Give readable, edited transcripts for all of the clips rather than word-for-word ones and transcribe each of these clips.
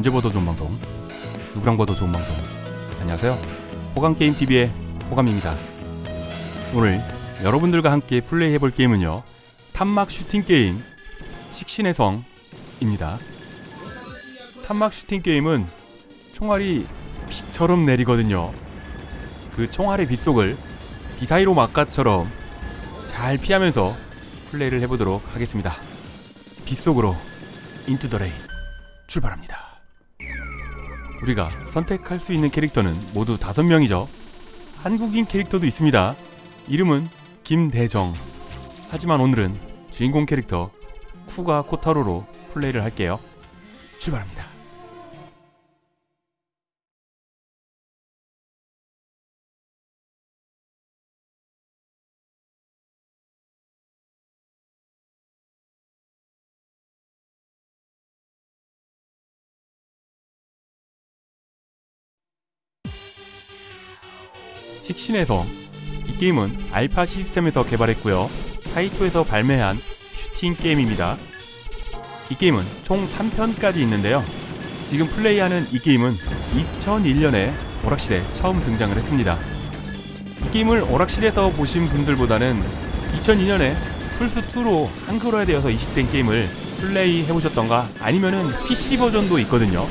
언제 봐도 좋은 방송, 누구랑 봐도 좋은 방송. 안녕하세요, 호감게임TV의 호감입니다. 오늘 여러분들과 함께 플레이해볼 게임은요, 탄막 슈팅게임 식신의 성입니다. 탄막 슈팅게임은 총알이 비처럼 내리거든요. 그 총알의 빗속을 비사이로 막가처럼 잘 피하면서 플레이를 해보도록 하겠습니다. 빗속으로 인투 더 레인 출발합니다. 우리가 선택할 수 있는 캐릭터는 모두 5명이죠. 한국인 캐릭터도 있습니다. 이름은 김대정. 하지만 오늘은 주인공 캐릭터 쿠가 코타로로 플레이를 할게요. 출발합니다. 식신의 성. 이 게임은 알파 시스템에서 개발했고요, 타이토에서 발매한 슈팅 게임입니다. 이 게임은 총 3편까지 있는데요, 지금 플레이하는 이 게임은 2001년에 오락실에 처음 등장을 했습니다. 이 게임을 오락실에서 보신 분들보다는 2002년에 플스2로 한글화에 되어서 이식된 게임을 플레이 해보셨던가, 아니면은 PC 버전도 있거든요.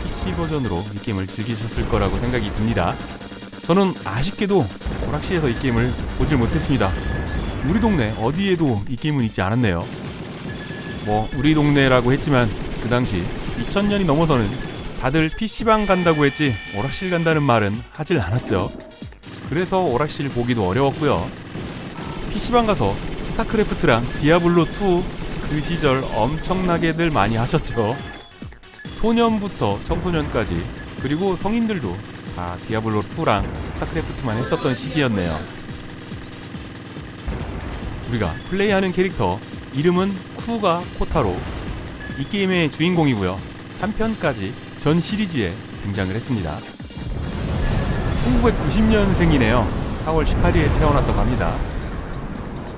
PC 버전으로 이 게임을 즐기셨을 거라고 생각이 듭니다. 저는 아쉽게도 오락실에서 이 게임을 보질 못했습니다. 우리 동네 어디에도 이 게임은 있지 않았네요. 우리 동네라고 했지만 그 당시 2000년이 넘어서는 다들 PC방 간다고 했지 오락실 간다는 말은 하질 않았죠. 그래서 오락실 보기도 어려웠고요. PC방 가서 스타크래프트랑 디아블로2 그 시절 엄청나게들 많이 하셨죠. 소년부터 청소년까지, 그리고 성인들도 다 디아블로2랑 스타크래프트만 했었던 시기였네요. 우리가 플레이하는 캐릭터 이름은 쿠가 코타로. 이 게임의 주인공이고요, 3편까지 전 시리즈에 등장을 했습니다. 1990년생이네요. 4월 18일에 태어났다고 합니다.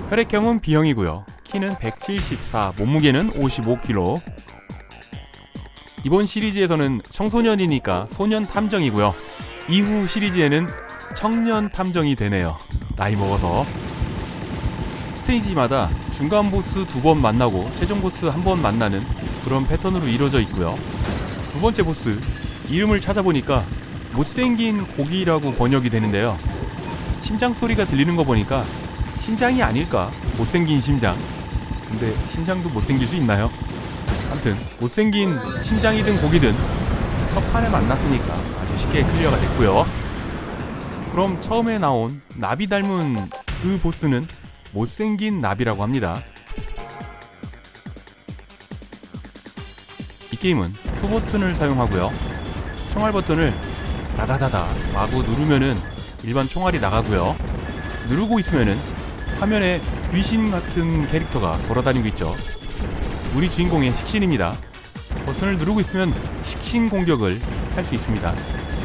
혈액형은 B형이고요, 키는 174, 몸무게는 55kg. 이번 시리즈에서는 청소년이니까 소년 탐정이고요, 이후 시리즈에는 청년 탐정이 되네요. 나이 먹어서. 스테이지마다 중간 보스 2번 만나고 최종 보스 1번 만나는 그런 패턴으로 이루어져 있고요. 두 번째 보스 이름을 찾아보니까 못생긴 고기라고 번역이 되는데요, 심장 소리가 들리는 거 보니까 심장이 아닐까? 못생긴 심장. 근데 심장도 못생길 수 있나요? 아무튼 못생긴 심장이든 고기든 첫 판에 만났으니까 아주 쉽게 클리어가 됐고요. 그럼 처음에 나온 나비 닮은 그 보스는 못생긴 나비라고 합니다. 이 게임은 투 버튼을 사용하고요, 총알 버튼을 다다다다 마구 누르면은 일반 총알이 나가고요, 누르고 있으면은 화면에 귀신 같은 캐릭터가 돌아다니고 있죠. 우리 주인공의 식신입니다. 버튼을 누르고 있으면 식신 공격을 할 수 있습니다.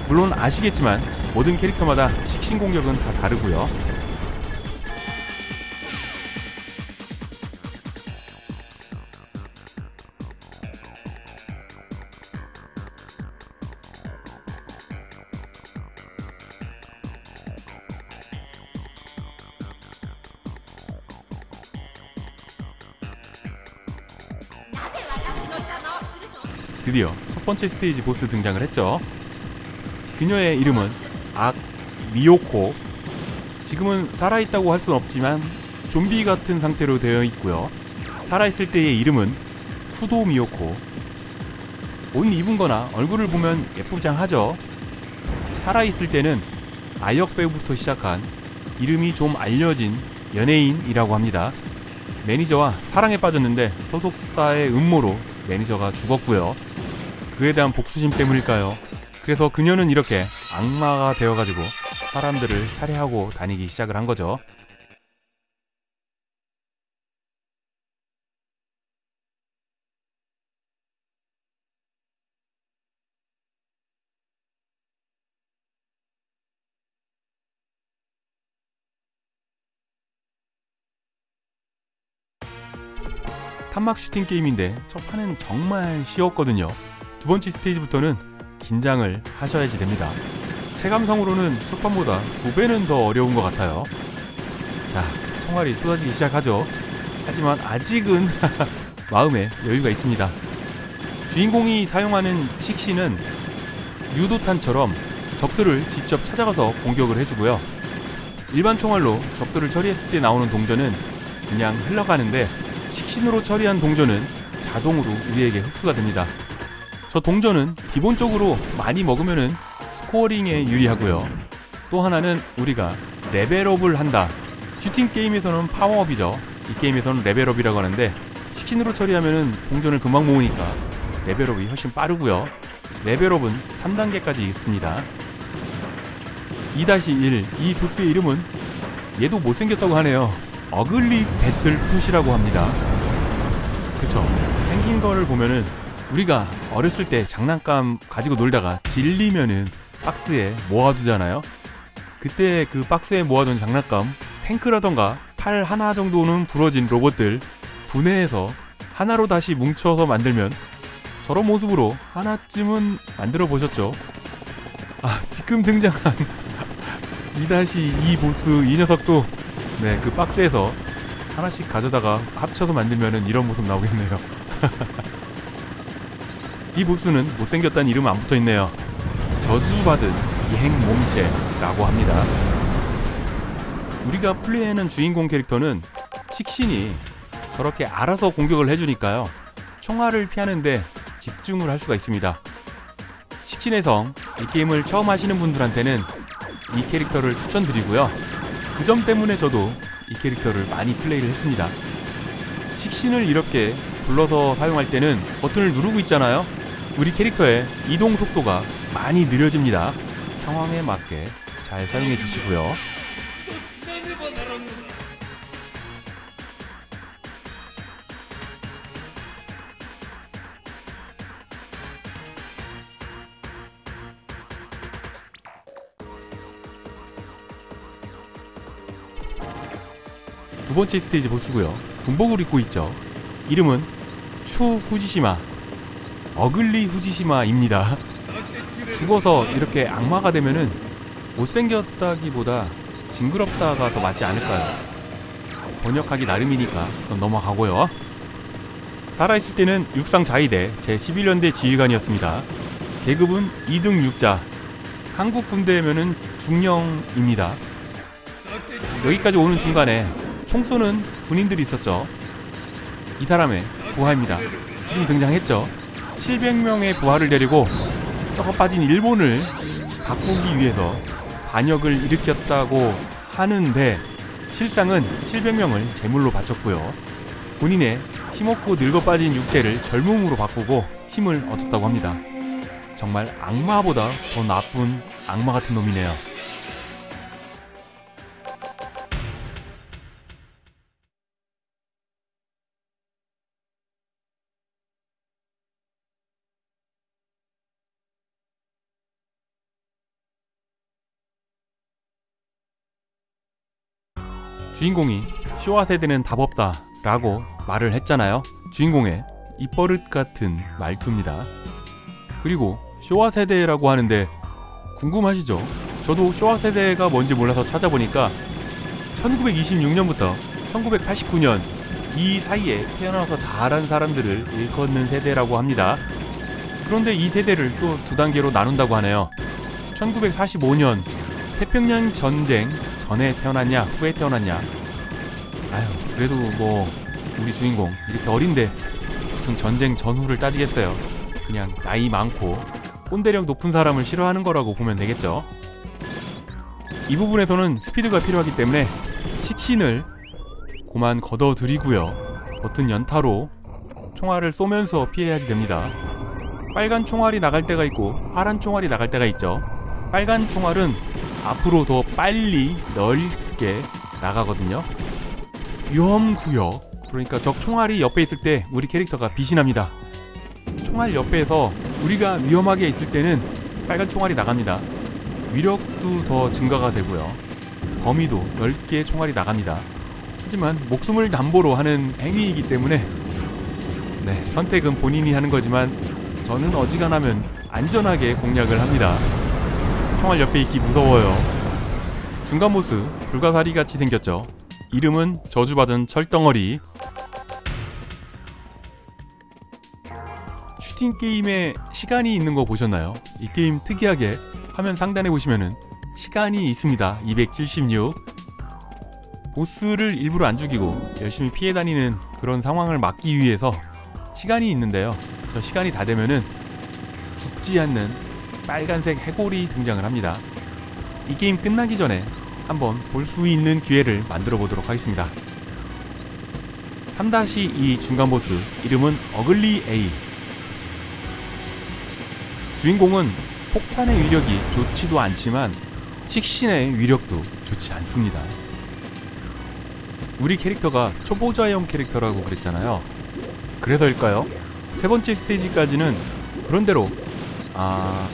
물론 아시겠지만 모든 캐릭터마다 식신 공격은 다 다르고요. 드디어 첫 번째 스테이지 보스 등장을 했죠. 그녀의 이름은 악 미요코. 지금은 살아있다고 할 순 없지만 좀비 같은 상태로 되어 있고요, 살아있을 때의 이름은 쿠도 미요코. 옷 입은 거나 얼굴을 보면 예쁘장하죠. 살아있을 때는 아역 배우부터 시작한 이름이 좀 알려진 연예인이라고 합니다. 매니저와 사랑에 빠졌는데 소속사의 음모로 매니저가 죽었고요. 그에 대한 복수심 때문일까요? 그래서 그녀는 이렇게 악마가 되어가지고 사람들을 살해하고 다니기 시작을 한 거죠. 탄막 슈팅 게임인데 첫 판은 정말 쉬웠거든요. 두 번째 스테이지부터는 긴장을 하셔야지 됩니다. 체감상으로는 첫판보다 2배는 더 어려운 것 같아요. 자, 총알이 쏟아지기 시작하죠. 하지만 아직은 마음에 여유가 있습니다. 주인공이 사용하는 식신은 유도탄처럼 적들을 직접 찾아가서 공격을 해주고요. 일반 총알로 적들을 처리했을 때 나오는 동전은 그냥 흘러가는데, 식신으로 처리한 동전은 자동으로 우리에게 흡수가 됩니다. 저 동전은 기본적으로 많이 먹으면은 스코어링에 유리하고요. 또 하나는 우리가 레벨업을 한다. 슈팅 게임에서는 파워업이죠. 이 게임에서는 레벨업이라고 하는데, 식신으로 처리하면은 동전을 금방 모으니까 레벨업이 훨씬 빠르고요. 레벨업은 3단계까지 있습니다. 2-1, 이 보스의 이름은 얘도 못생겼다고 하네요. 어글리 배틀풋이라고 합니다. 그쵸, 생긴 거를 보면은 우리가 어렸을 때 장난감 가지고 놀다가 질리면은 박스에 모아두잖아요. 그때 그 박스에 모아둔 장난감, 탱크라던가 팔 하나 정도는 부러진 로봇들 분해해서 하나로 다시 뭉쳐서 만들면 저런 모습으로 하나쯤은 만들어 보셨죠? 지금 등장한 2-2 보스 이 녀석도 네, 그 박스에서 하나씩 가져다가 합쳐서 만들면은 이런 모습 나오겠네요. 이 보스는 못생겼다는 이름 안 붙어있네요. 저주받은 이행몸체라고 합니다. 우리가 플레이하는 주인공 캐릭터는 식신이 저렇게 알아서 공격을 해주니까요, 총알을 피하는데 집중을 할 수가 있습니다. 식신의 성, 이 게임을 처음 하시는 분들한테는 이 캐릭터를 추천드리고요. 그 점 때문에 저도 이 캐릭터를 많이 플레이를 했습니다. 식신을 이렇게 불러서 사용할 때는 버튼을 누르고 있잖아요. 우리 캐릭터의 이동 속도가 많이 느려집니다. 상황에 맞게 잘 사용해 주시고요. 두 번째 스테이지 보스고요. 군복을 입고 있죠. 이름은 추 후지시마, 어글리 후지시마입니다. 죽어서 이렇게 악마가 되면은 못생겼다기보다 징그럽다가 더 맞지 않을까요? 번역하기 나름이니까 그럼 넘어가고요. 살아있을 때는 육상자위대 제11연대 지휘관이었습니다. 계급은 2등 6자, 한국 군대면은 중령입니다. 여기까지 오는 중간에 총 쏘는 군인들이 있었죠. 이 사람의 부하입니다. 지금 등장했죠. 700명의 부하를 데리고 썩어 빠진 일본을 바꾸기 위해서 반역을 일으켰다고 하는데, 실상은 700명을 제물로 바쳤고요. 본인의 힘없고 늙어 빠진 육체를 젊음으로 바꾸고 힘을 얻었다고 합니다. 정말 악마보다 더 나쁜 악마 같은 놈이네요. 주인공이 쇼와 세대는 답 없다 라고 말을 했잖아요. 주인공의 입버릇 같은 말투입니다. 그리고 쇼와 세대라고 하는데 궁금하시죠? 저도 쇼와 세대가 뭔지 몰라서 찾아보니까 1926년부터 1989년 이 사이에 태어나서 자란 사람들을 일컫는 세대라고 합니다. 그런데 이 세대를 또 두 단계로 나눈다고 하네요. 1945년 태평양 전쟁 전에 태어났냐 후에 태어났냐. 그래도 뭐 우리 주인공 이렇게 어린데 무슨 전쟁 전후를 따지겠어요. 그냥 나이 많고 꼰대력 높은 사람을 싫어하는 거라고 보면 되겠죠. 이 부분에서는 스피드가 필요하기 때문에 식신을 고만 걷어들이고요. 버튼 연타로 총알을 쏘면서 피해야지 됩니다. 빨간 총알이 나갈 때가 있고 파란 총알이 나갈 때가 있죠. 빨간 총알은 앞으로 더 빨리 넓게 나가거든요. 위험구역, 그러니까 적 총알이 옆에 있을 때 우리 캐릭터가 빛이 납니다. 총알 옆에서 우리가 위험하게 있을 때는 빨간 총알이 나갑니다. 위력도 더 증가가 되고요. 범위도 넓게 총알이 나갑니다. 하지만 목숨을 담보로 하는 행위이기 때문에 선택은 본인이 하는 거지만 저는 어지간하면 안전하게 공략을 합니다. 총알 옆에 있기 무서워요. 중간 보스 불가사리같이 생겼죠. 이름은 저주받은 철덩어리. 슈팅 게임에 시간이 있는 거 보셨나요? 이 게임 특이하게 화면 상단에 보시면은 시간이 있습니다. 276. 보스를 일부러 안 죽이고 열심히 피해 다니는 그런 상황을 막기 위해서 시간이 있는데요. 저 시간이 다 되면은 죽지 않는 빨간색 해골이 등장을 합니다. 이 게임 끝나기 전에 한번 볼 수 있는 기회를 만들어 보도록 하겠습니다. 3-2 중간 보스, 이름은 어글리 A. 주인공은 폭탄의 위력이 좋지도 않지만 식신의 위력도 좋지 않습니다. 우리 캐릭터가 초보자용 캐릭터라고 그랬잖아요. 그래서일까요? 세 번째 스테이지까지는 그런대로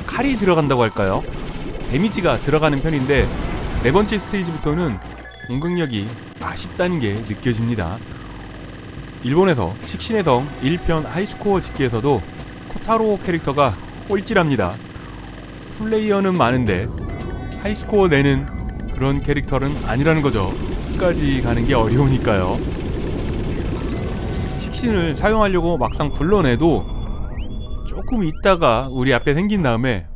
칼이 들어간다고 할까요? 데미지가 들어가는 편인데 네 번째 스테이지부터는 공격력이 아쉽다는 게 느껴집니다. 일본에서 식신의 성 1편 하이스코어 집계에서도 코타로 캐릭터가 꼴찌랍니다. 플레이어는 많은데 하이스코어 내는 그런 캐릭터는 아니라는 거죠. 끝까지 가는 게 어려우니까요. 식신을 사용하려고 막상 불러내도 조금 있다가 우리 앞에 생긴 다음에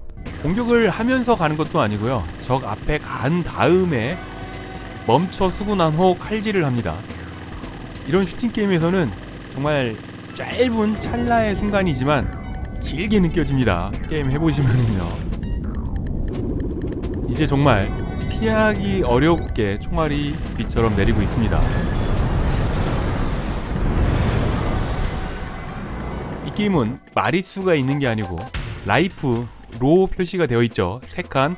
공격을 하면서 가는 것도 아니고요. 적 앞에 간 다음에 멈춰 쓰고 난 후 칼질을 합니다. 이런 슈팅 게임에서는 정말 짧은 찰나의 순간이지만 길게 느껴집니다. 게임 해보시면은요. 이제 정말 피하기 어렵게 총알이 비처럼 내리고 있습니다. 이 게임은 마리수가 있는 게 아니고 라이프로 표시가 되어 있죠. 3칸.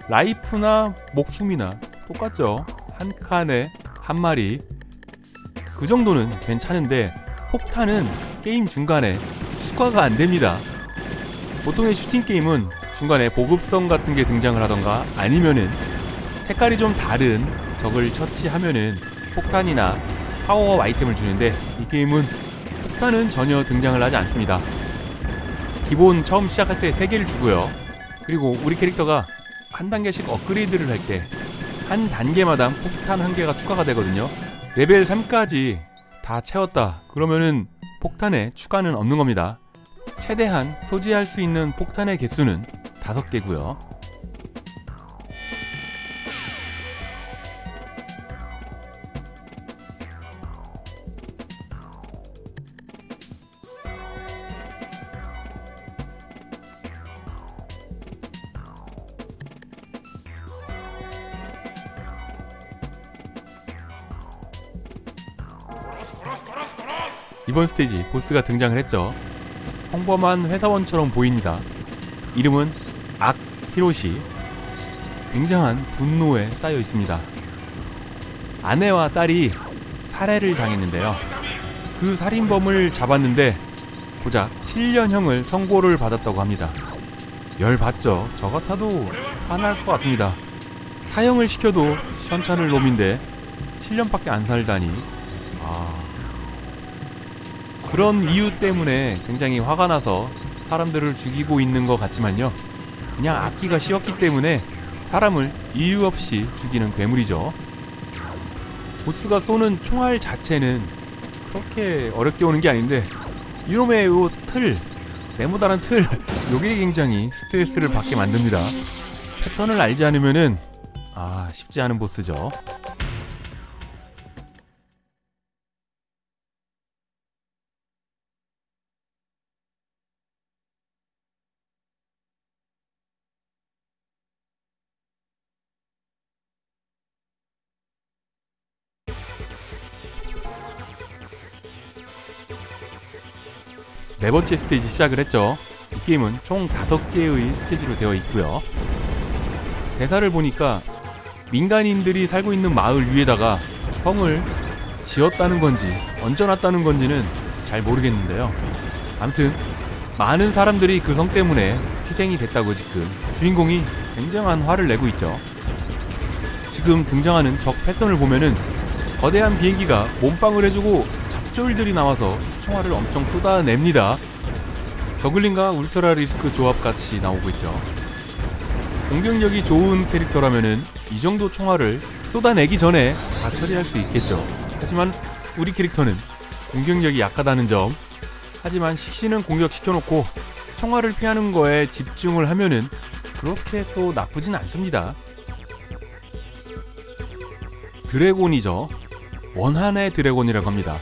라이프나 목숨이나 똑같죠. 한 칸에 한 마리. 그 정도는 괜찮은데 폭탄은 게임 중간에 추가가 안 됩니다. 보통의 슈팅 게임은 중간에 보급성 같은 게 등장을 하던가 아니면은 색깔이 좀 다른 적을 처치하면은 폭탄이나 파워업 아이템을 주는데 이 게임은 폭탄은 전혀 등장을 하지 않습니다. 기본 처음 시작할 때 3개를 주고요. 그리고 우리 캐릭터가 한 단계씩 업그레이드를 할 때 한 단계마다 폭탄 1개가 추가가 되거든요. 레벨 3까지 다 채웠다 그러면은 폭탄에 추가는 없는 겁니다. 최대한 소지할 수 있는 폭탄의 개수는 5개고요. 이번 스테이지 보스가 등장을 했죠. 평범한 회사원처럼 보입니다. 이름은 악 히로시. 굉장한 분노에 쌓여 있습니다. 아내와 딸이 살해를 당했는데요. 그 살인범을 잡았는데 고작 7년형을 선고를 받았다고 합니다. 열받죠. 저 같아도 화날 것 같습니다. 사형을 시켜도 시원찮을 놈인데 7년밖에 안 살다니. 그런 이유 때문에 굉장히 화가 나서 사람들을 죽이고 있는 것 같지만요. 그냥 악기가 쉬웠기 때문에 사람을 이유 없이 죽이는 괴물이죠. 보스가 쏘는 총알 자체는 그렇게 어렵게 오는 게 아닌데 이놈의 요 틀, 네모다란 틀, 요게 굉장히 스트레스를 받게 만듭니다. 패턴을 알지 않으면은 쉽지 않은 보스죠. 네 번째 스테이지 시작을 했죠. 이 게임은 총 5개의 스테이지로 되어 있고요. 대사를 보니까 민간인들이 살고 있는 마을 위에다가 성을 지었다는 건지 얹어놨다는 건지는 잘 모르겠는데요. 아무튼 많은 사람들이 그 성 때문에 희생이 됐다고 지금 주인공이 굉장한 화를 내고 있죠. 지금 등장하는 적 패턴을 보면은 거대한 비행기가 몸빵을 해주고 잡졸들이 나와서 총알을 엄청 쏟아냅니다. 저글링과 울트라 리스크 조합같이 나오고 있죠. 공격력이 좋은 캐릭터라면은 이 정도 총알을 쏟아내기 전에 다 처리할 수 있겠죠. 하지만 우리 캐릭터는 공격력이 약하다는 점, 하지만 식신은 공격시켜놓고 총알을 피하는 거에 집중을 하면은 그렇게 또 나쁘진 않습니다. 드래곤이죠. 원한의 드래곤이라고 합니다.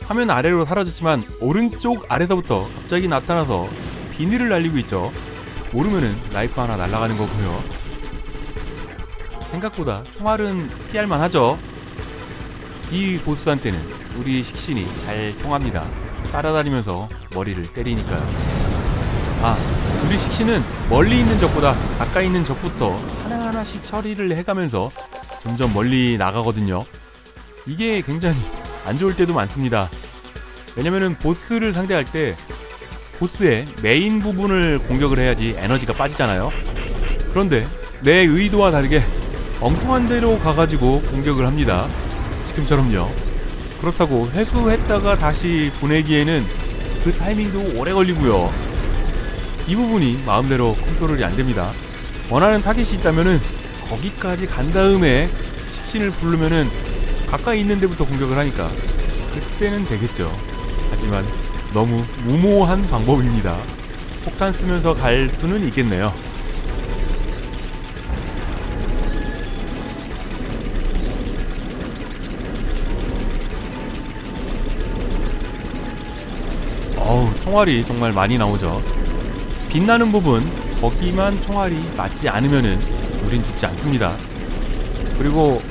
화면 아래로 사라졌지만 오른쪽 아래서부터 갑자기 나타나서 비늘을 날리고 있죠. 모르면은 라이프 하나 날아가는 거고요. 생각보다 총알은 피할만 하죠. 이 보스한테는 우리 식신이 잘 통합니다. 따라다니면서 머리를 때리니까요. 우리 식신은 멀리 있는 적보다 가까이 있는 적부터 하나하나씩 처리를 해가면서 점점 멀리 나가거든요. 이게 굉장히 안 좋을 때도 많습니다. 왜냐면은 보스를 상대할 때 보스의 메인 부분을 공격을 해야지 에너지가 빠지잖아요. 그런데 내 의도와 다르게 엉뚱한 데로 가가지고 공격을 합니다. 지금처럼요. 그렇다고 회수했다가 다시 보내기에는 그 타이밍도 오래 걸리고요. 이 부분이 마음대로 컨트롤이 안됩니다. 원하는 타겟이 있다면은 거기까지 간 다음에 식신을 부르면은 가까이 있는 데부터 공격을 하니까 그때는 되겠죠. 하지만 너무 무모한 방법입니다. 폭탄 쓰면서 갈 수는 있겠네요. 총알이 정말 많이 나오죠. 빛나는 부분 거기만 총알이 맞지 않으면은 우린 죽지 않습니다. 그리고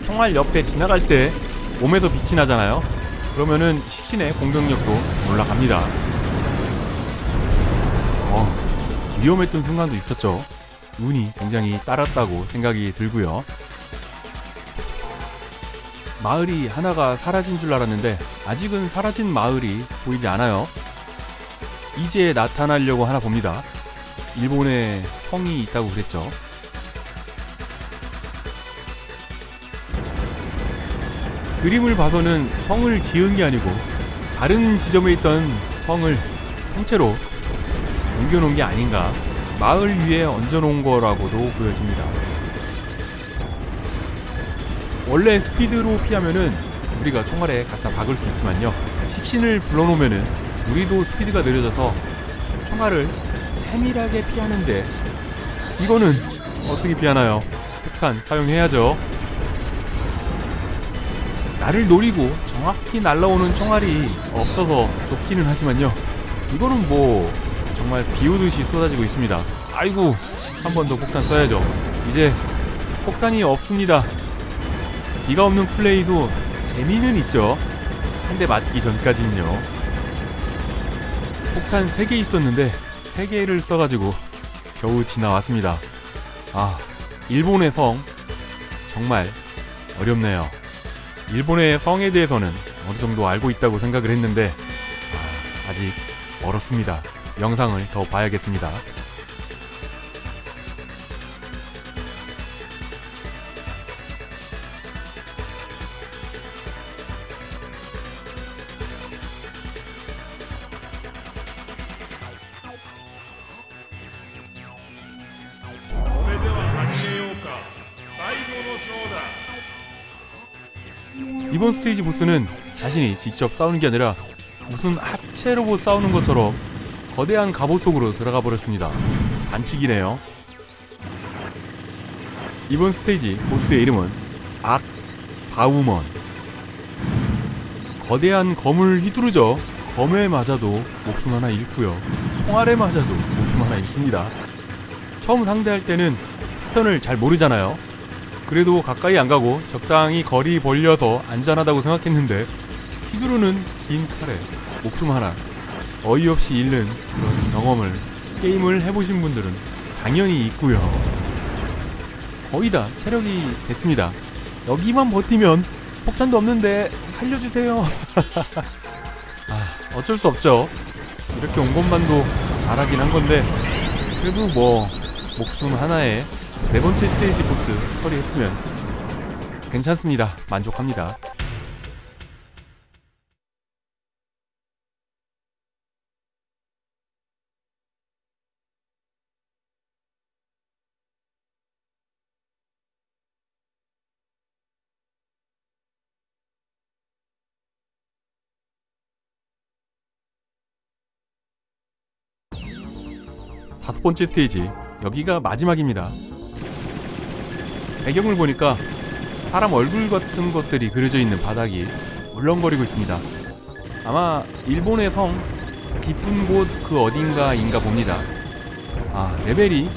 총알 옆에 지나갈 때 몸에서 빛이 나잖아요. 그러면은 식신의 공격력도 올라갑니다. 위험했던 순간도 있었죠. 운이 굉장히 따랐다고 생각이 들고요. 마을이 하나가 사라진 줄 알았는데 아직은 사라진 마을이 보이지 않아요. 이제 나타나려고 하나 봅니다. 일본에 성이 있다고 그랬죠. 그림을 봐서는 성을 지은 게 아니고 다른 지점에 있던 성을 통째로 옮겨놓은 게 아닌가, 마을 위에 얹어놓은 거라고도 보여집니다. 원래 스피드로 피하면은 우리가 총알에 갖다 박을 수 있지만요, 식신을 불러놓으면은 우리도 스피드가 느려져서 총알을 세밀하게 피하는데 이거는 어떻게 피하나요? 폭탄 사용해야죠. 나를 노리고 정확히 날라오는 총알이 없어서 좋기는 하지만요, 이거는 뭐 정말 비오듯이 쏟아지고 있습니다. 아이고, 한 번 더 폭탄 써야죠. 이제 폭탄이 없습니다. 기가 없는 플레이도 재미는 있죠. 한 대 맞기 전까지는요. 폭탄 3개 있었는데 3개를 써가지고 겨우 지나왔습니다. 일본의 성 정말 어렵네요. 일본의 성에 대해서는 어느 정도 알고 있다고 생각을 했는데 아직 멀었습니다. 영상을 더 봐야겠습니다. 이번 스테이지 보스는 자신이 직접 싸우는 게 아니라 무슨 합체 로봇 싸우는 것처럼 거대한 갑옷 속으로 들어가 버렸습니다. 반칙이네요. 이번 스테이지 보스의 이름은 악바우먼. 거대한 검을 휘두르죠. 검에 맞아도 목숨 하나 잃고요, 총알에 맞아도 목숨 하나 잃습니다. 처음 상대할 때는 패턴을 잘 모르잖아요. 그래도 가까이 안 가고 적당히 거리 벌려서 안전하다고 생각했는데 휘두르는 긴 칼에 목숨 하나 어이없이 잃는 그런 경험을 게임을 해보신 분들은 당연히 있고요. 거의 다 체력이 됐습니다. 여기만 버티면 폭탄도 없는데 살려주세요. 어쩔 수 없죠. 이렇게 온 것만도 잘하긴 한 건데 그래도 뭐 목숨 하나에 4번째 스테이지 보스 처리했으면 괜찮습니다. 만족합니다. 5번째 스테이지, 여기가 마지막입니다. 배경을 보니까 사람 얼굴 같은 것들이 그려져 있는 바닥이 울렁거리고 있습니다. 아마 일본의 성 깊은 곳 그 어딘가인가 봅니다. 아, 레벨이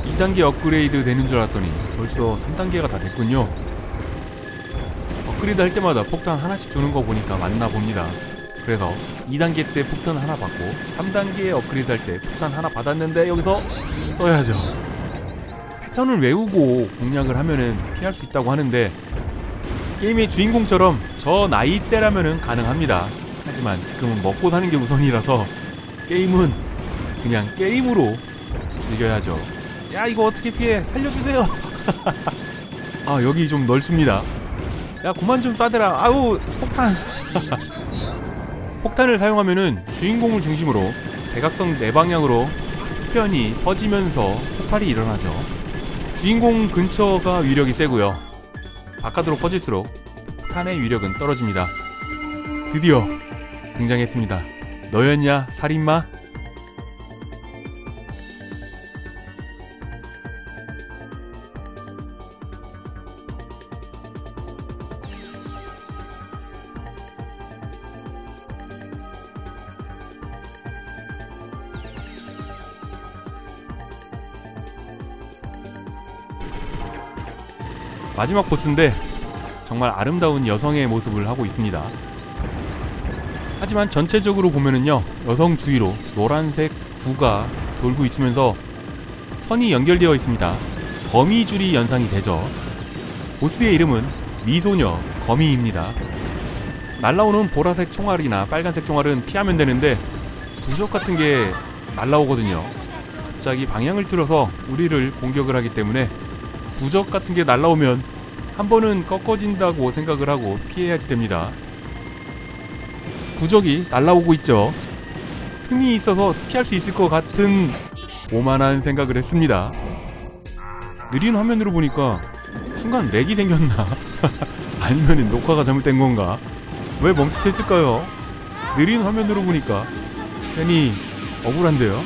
2단계 업그레이드 되는 줄 알았더니 벌써 3단계가 다 됐군요. 업그레이드 할 때마다 폭탄 하나씩 주는 거 보니까 맞나 봅니다. 그래서 2단계 때 폭탄 하나 받고 3단계 업그레이드 할 때 폭탄 하나 받았는데 여기서 써야죠. 패턴을 외우고 공략을 하면은 피할 수 있다고 하는데 게임의 주인공처럼 저 나이대라면은 가능합니다. 하지만 지금은 먹고 사는 게 우선이라서 게임은 그냥 게임으로 즐겨야죠. 야, 이거 어떻게 피해? 살려주세요. 아, 여기 좀 넓습니다. 야, 그만 좀 쏴대라. 아우, 폭탄. 폭탄을 사용하면은 주인공을 중심으로 대각선 네 방향으로 파편이 퍼지면서 폭발이 일어나죠. 주인공 근처가 위력이 세고요. 바깥으로 퍼질수록 폭탄의 위력은 떨어집니다. 드디어 등장했습니다. 너였냐, 살인마? 마지막 보스인데 정말 아름다운 여성의 모습을 하고 있습니다. 하지만 전체적으로 보면은요, 여성 주위로 노란색 구가 돌고 있으면서 선이 연결되어 있습니다. 거미줄이 연상이 되죠. 보스의 이름은 미소녀 거미입니다. 날라오는 보라색 총알이나 빨간색 총알은 피하면 되는데 부적 같은 게 날라오거든요. 갑자기 방향을 틀어서 우리를 공격을 하기 때문에 부적 같은 게 날라오면 한 번은 꺾어진다고 생각을 하고 피해야지 됩니다. 부적이 날라오고 있죠. 틈이 있어서 피할 수 있을 것 같은 오만한 생각을 했습니다. 느린 화면으로 보니까 순간 렉이 생겼나? 아니면 녹화가 잘못된 건가? 왜 멈칫했을까요? 느린 화면으로 보니까 괜히 억울한데요?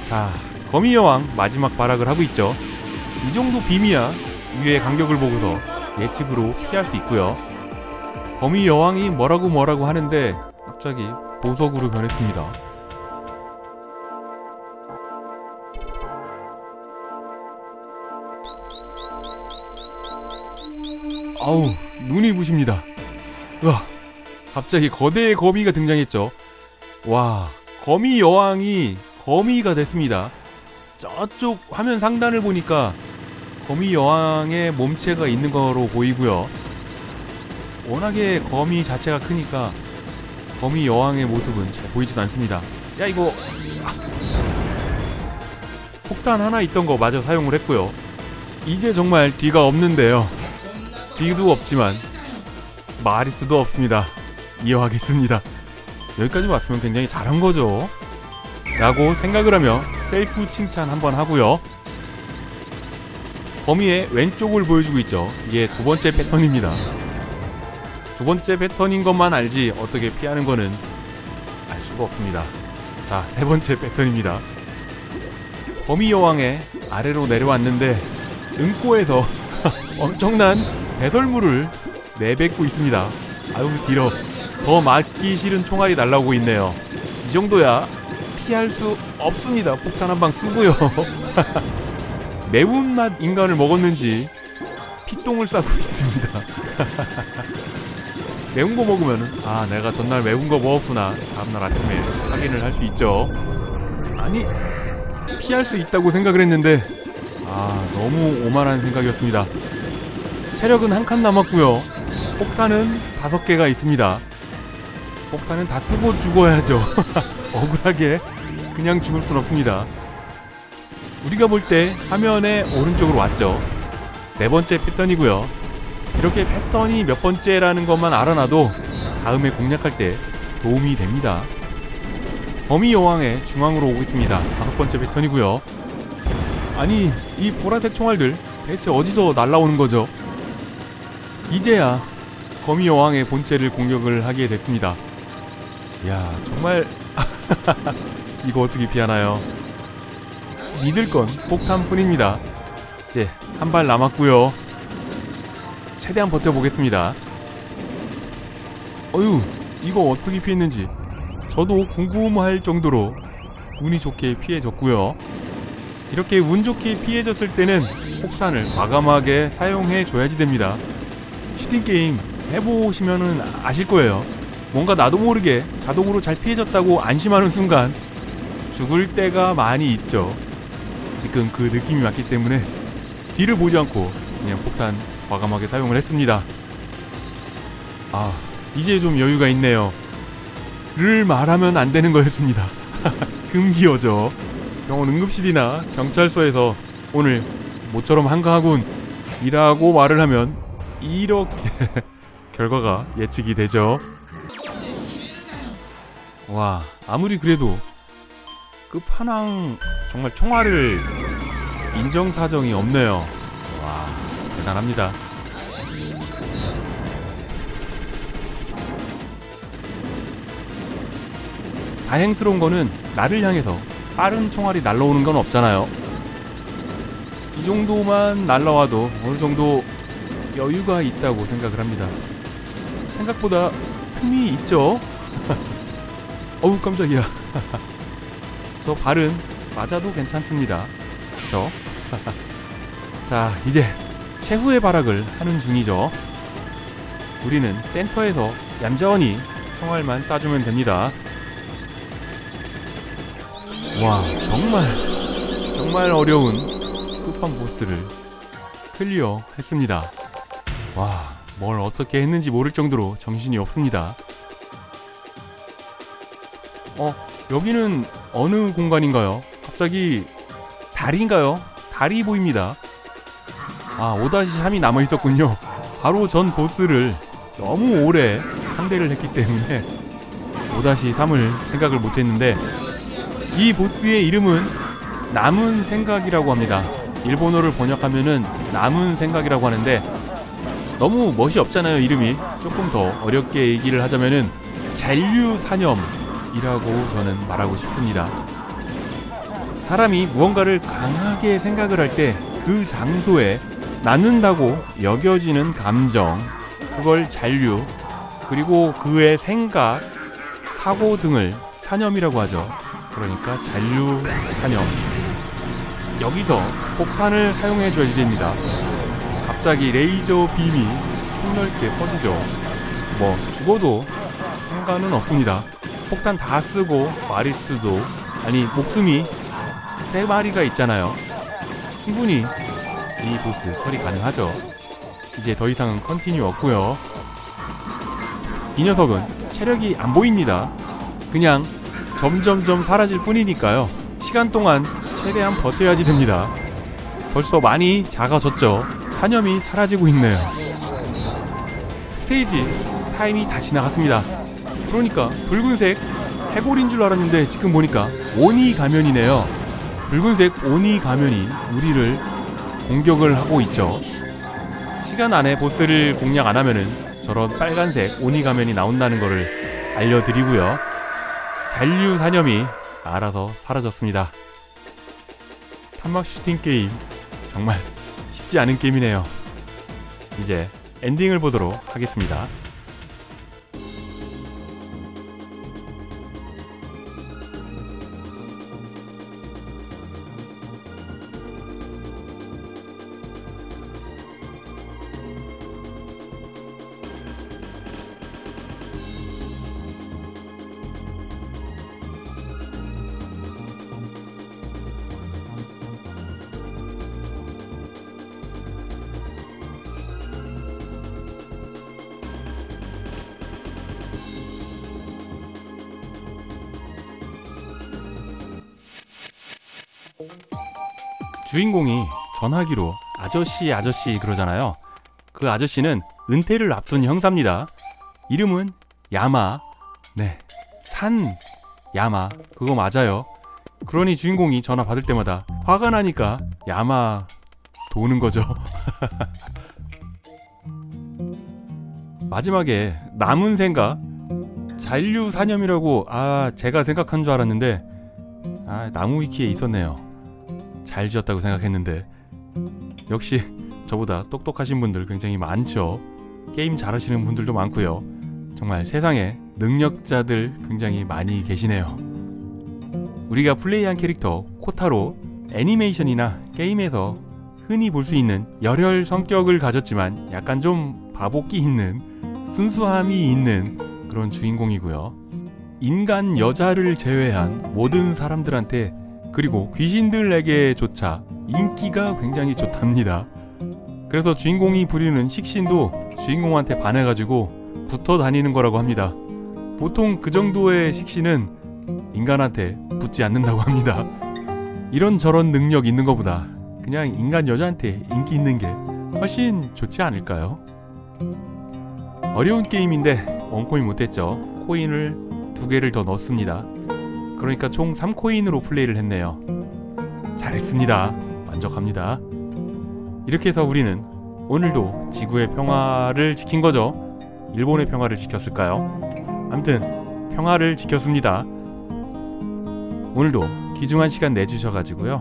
자, 거미 여왕 마지막 발악을 하고 있죠. 이 정도 빔이야 위의 간격을 보고서 예측으로 피할 수 있고요. 거미 여왕이 뭐라고 하는데 갑자기 보석으로 변했습니다. 아우, 눈이 부십니다. 와, 갑자기 거대의 거미가 등장했죠. 와, 거미 여왕이 거미가 됐습니다. 저쪽 화면 상단을 보니까 거미 여왕의 몸체가 있는 거로 보이고요. 워낙에 거미 자체가 크니까 거미 여왕의 모습은 잘 보이지도 않습니다. 야, 이거 폭탄 하나 있던 거 마저 사용을 했고요. 이제 정말 뒤가 없는데요. 뒤도 없지만 말일 수도 없습니다. 이어가겠습니다. 여기까지 왔으면 굉장히 잘한 거죠 라고 생각을 하며 셀프 칭찬 한번 하고요. 거미의 왼쪽을 보여주고 있죠. 이게 두 번째 패턴입니다. 두 번째 패턴인 것만 알지 어떻게 피하는 거는 알 수가 없습니다. 자, 세 번째 패턴입니다. 거미 여왕의 아래로 내려왔는데 응꼬에서 엄청난 배설물을 내뱉고 있습니다. 아유, 뒤로 더 맞기 싫은 총알이 날라오고 있네요. 이 정도야 피할 수 없습니다. 폭탄 한 방 쓰고요. 매운맛 인간을 먹었는지 피똥을 싸고 있습니다. 매운 거 먹으면 아, 내가 전날 매운 거 먹었구나 다음날 아침에 확인을 할 수 있죠. 아니, 피할 수 있다고 생각을 했는데 아, 너무 오만한 생각이었습니다. 체력은 한 칸 남았고요. 폭탄은 5개가 있습니다. 폭탄은 다 쓰고 죽어야죠. 억울하게 그냥 죽을 순 없습니다. 우리가 볼 때 화면의 오른쪽으로 왔죠. 네 번째 패턴이고요. 이렇게 패턴이 몇 번째라는 것만 알아놔도 다음에 공략할 때 도움이 됩니다. 거미 여왕의 중앙으로 오고 있습니다. 5번째 패턴이고요. 아니, 이 보라색 총알들 대체 어디서 날라오는 거죠? 이제야 거미 여왕의 본체를 공격을 하게 됐습니다. 이야, 정말 이거 어떻게 피하나요? 믿을 건 폭탄뿐입니다. 이제 한 발 남았고요. 최대한 버텨보겠습니다. 어휴, 이거 어떻게 피했는지 저도 궁금할 정도로 운이 좋게 피해졌고요. 이렇게 운 좋게 피해졌을 때는 폭탄을 과감하게 사용해줘야지 됩니다. 슈팅게임 해보시면은 아실 거예요. 뭔가 나도 모르게 자동으로 잘 피해졌다고 안심하는 순간 죽을 때가 많이 있죠. 지금 그 느낌이 맞기 때문에 뒤를 보지 않고 그냥 폭탄 과감하게 사용을 했습니다. 아, 이제 좀 여유가 있네요. 를 말하면 안 되는 거였습니다. 금기어죠. 병원 응급실이나 경찰서에서 오늘 모처럼 한가하군 이라고 말을 하면 이렇게 결과가 예측이 되죠. 와, 아무리 그래도 끝판왕 정말 총알을 인정사정이 없네요. 와, 대단합니다. 다행스러운 거는 나를 향해서 빠른 총알이 날라오는 건 없잖아요. 이 정도만 날라와도 어느 정도 여유가 있다고 생각을 합니다. 생각보다 틈이 있죠? 어우, 깜짝이야. 저 발은 맞아도 괜찮습니다. 그쵸? 자, 이제 최후의 발악을 하는 중이죠. 우리는 센터에서 얌전히 총알만 쏴주면 됩니다. 와, 정말 어려운 끝판 보스를 클리어 했습니다. 와, 뭘 어떻게 했는지 모를 정도로 정신이 없습니다. 여기는 어느 공간인가요? 갑자기 달인가요? 달이 보입니다. 아, 5-3이 남아있었군요. 바로 전 보스를 너무 오래 상대를 했기 때문에 5-3을 생각을 못했는데, 이 보스의 이름은 남은 생각이라고 합니다. 일본어를 번역하면은 남은 생각이라고 하는데 너무 멋이 없잖아요, 이름이. 조금 더 어렵게 얘기를 하자면은 잔류사념이라고 저는 말하고 싶습니다. 사람이 무언가를 강하게 생각을 할 때 그 장소에 낳는다고 여겨지는 감정, 그걸 잔류, 그리고 그의 생각, 사고 등을 사념이라고 하죠. 그러니까 잔류사념. 여기서 폭탄을 사용해줘야 됩니다. 갑자기 레이저 빔이 폭넓게 퍼지죠. 뭐 죽어도 상관은 없습니다. 폭탄 다 쓰고 마리스도, 아니 목숨이 3마리가 있잖아요. 충분히 이 보스 처리 가능하죠. 이제 더 이상은 컨티뉴 없고요. 이 녀석은 체력이 안 보입니다. 그냥 점점점 사라질 뿐이니까요. 시간 동안 최대한 버텨야지 됩니다. 벌써 많이 작아졌죠. 사념이 사라지고 있네요. 스테이지 타임이 다 지나갔습니다. 그러니까 붉은색 해골인 줄 알았는데 지금 보니까 오니 가면이네요. 붉은색 오니 가면이 우리를 공격을 하고 있죠. 시간 안에 보스를 공략 안 하면은 저런 빨간색 오니 가면이 나온다는 거를 알려드리고요. 잔류사념이 알아서 사라졌습니다. 탄막 슈팅 게임 정말 쉽지 않은 게임이네요. 이제 엔딩을 보도록 하겠습니다. 주인공이 전화기로 아저씨 아저씨 그러잖아요. 그 아저씨는 은퇴를 앞둔 형사입니다. 이름은 야마. 네, 산 야마, 그거 맞아요. 그러니 주인공이 전화 받을 때마다 화가 나니까 야마 도는 거죠. 마지막에 남은 생각, 잔류사념이라고 제가 생각한 줄 알았는데 아, 나무 위키에 있었네요. 잘 지었다고 생각했는데 역시 저보다 똑똑하신 분들 굉장히 많죠. 게임 잘하시는 분들도 많고요. 정말 세상에 능력자들 굉장히 많이 계시네요. 우리가 플레이한 캐릭터 코타로 애니메이션이나 게임에서 흔히 볼 수 있는 열혈 성격을 가졌지만 약간 좀 바보끼 있는 순수함이 있는 그런 주인공이고요. 인간 여자를 제외한 모든 사람들한테 그리고 귀신들에게조차 인기가 굉장히 좋답니다. 그래서 주인공이 부리는 식신도 주인공한테 반해가지고 붙어 다니는 거라고 합니다. 보통 그 정도의 식신은 인간한테 붙지 않는다고 합니다. 이런저런 능력 있는 것보다 그냥 인간 여자한테 인기 있는 게 훨씬 좋지 않을까요? 어려운 게임인데 원코인 못했죠. 코인을 2개를 더 넣었습니다. 그러니까 총 3코인으로 플레이를 했네요. 잘했습니다. 만족합니다. 이렇게 해서 우리는 오늘도 지구의 평화를 지킨 거죠. 일본의 평화를 지켰을까요? 아무튼 평화를 지켰습니다. 오늘도 귀중한 시간 내주셔가지고요.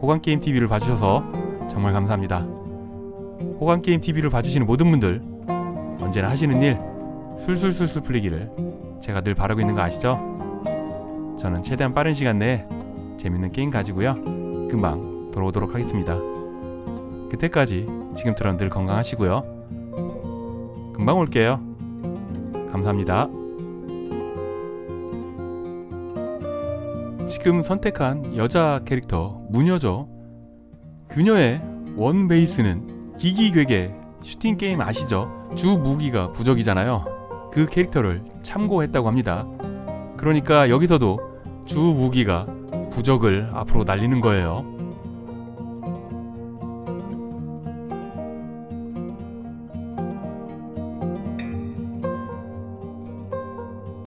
호감게임TV를 봐주셔서 정말 감사합니다. 호감게임TV를 봐주시는 모든 분들 언제나 하시는 일 술술술술 풀리기를 제가 늘 바라고 있는 거 아시죠? 저는 최대한 빠른 시간 내에 재밌는 게임 가지고요. 금방 돌아오도록 하겠습니다. 그때까지 지금처럼 늘 건강하시고요. 금방 올게요. 감사합니다. 지금 선택한 여자 캐릭터 무녀죠. 그녀의 원 베이스는 기기괴괴 슈팅 게임 아시죠? 주 무기가 부적이잖아요. 그 캐릭터를 참고했다고 합니다. 그러니까 여기서도 주 무기가 부적을 앞으로 날리는 거예요.